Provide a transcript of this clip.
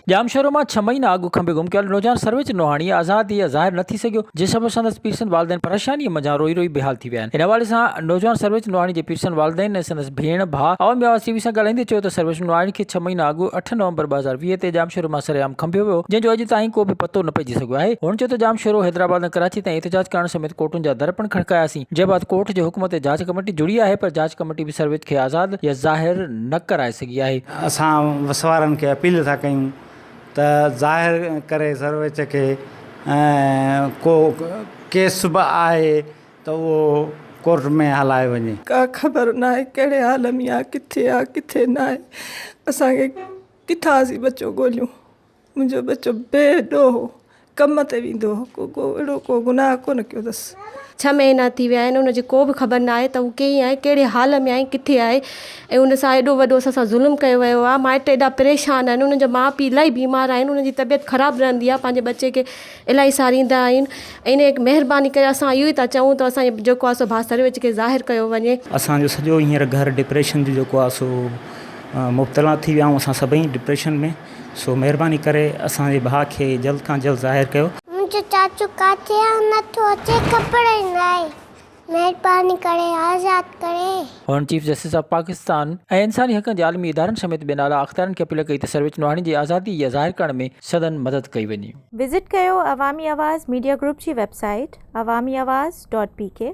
जामशोरो में 6 महीना अगु खंबे गुम कयल नौजवान सर्वेच नोहाणी आज़ादी ज़ाहिर न थी सघियो, जंहिं सबबि संदसि पीरसन वालिदैन परेशानी मज़ा रोई रोई बेहाल थी विया आहिनि। इन हवाले सां नौजवान सर्वेच नोहाणी जे पीरसन वालिदैन ऐं संदसि भेण भाउ अवमी आवाज़ टीवी सां ॻाल्हाईंदे चयो त सर्वेच नोहाणी खे 6 महीना अगु 8 नवंबर 2020 ते जामशोरो मां सरेआम खंबियो वियो, जंहिंजो अॼु ताईं को बि पतो न पइजी सघियो आहे। हुन चयो त जामशोरो हैदराबाद ऐं कराची ताईं एहतजाज करण समेत कोर्टुनि जा दर पिणु खड़कायासीं, जंहिं बाद कोर्ट जे हुकुम ते जांच कमेटी जुड़ी आहे, पर जांच कमेटी बि सर्वेच खे आज़ाद या ज़ाहिर न कराए सघी आहे। असां वसवारनि खे अपील था कयूं त ज़ाहिर करे सर्वेच खे को केस बि आहे त उहो कोर्ट में हलाए वञे। का ख़बर न आहे कहिड़े हाल में आहे, किथे आहे किथे न आहे। असांखे किथां बच्चो ॻोल्हियूं। मुंहिंजो बच्चो बेॾो हो, कम ते वेंदो हो, को अहिड़ो को गुनाह कोन कयो अथसि। 6 महीना थी विया आहिनि, उनजी को बि ख़बर न आहे त हू कीअं आहे, कहिड़े हाल में आहे, किथे आहे। ऐं उन सां एॾो वॾो असां सां ज़ुल्म कयो वियो आहे। माइट एॾा परेशान आहिनि, उन्हनि जा माउ पीउ इलाही बीमार आहिनि, उन्हनि जी तबियत ख़राबु रहंदी आहे, पंहिंजे बच्चे खे इलाही सारींदा आहिनि। इन महिरबानी करे असां इहो ई था चऊं त असांजो जेको आहे सो भाउ सर्वेच खे ज़ाहिर कयो वञे। असांजो सॼो हींअर घर डिप्रेशन जो जेको आहे सो मुब्तला थी विया आहियूं असां सभई डिप्रेशन में। सो महिरबानी करे असांजे भाउ खे जल्द खां जल्द ज़ाहिर कयो। मुंहिंजो चाचू काथे आहे, नथो अचे, ख़बर ई न आहे। महिरबानी करे आज़ाद करे। हुन चीफ जस्टिस ऑफ पाकिस्तान ऐं इंसानी हक़नि जे आलमी इदारनि समेत ॿियनि आला अख़्तियारनि खे अपील कई त सर्वेच नोहाणी जी आज़ादी या ज़ाहिर करण में सदन मदद कई वञे। विज़िट कयो अवामी आवाज़ मीडिया ग्रुप जी वेबसाइट awamiawaz.pk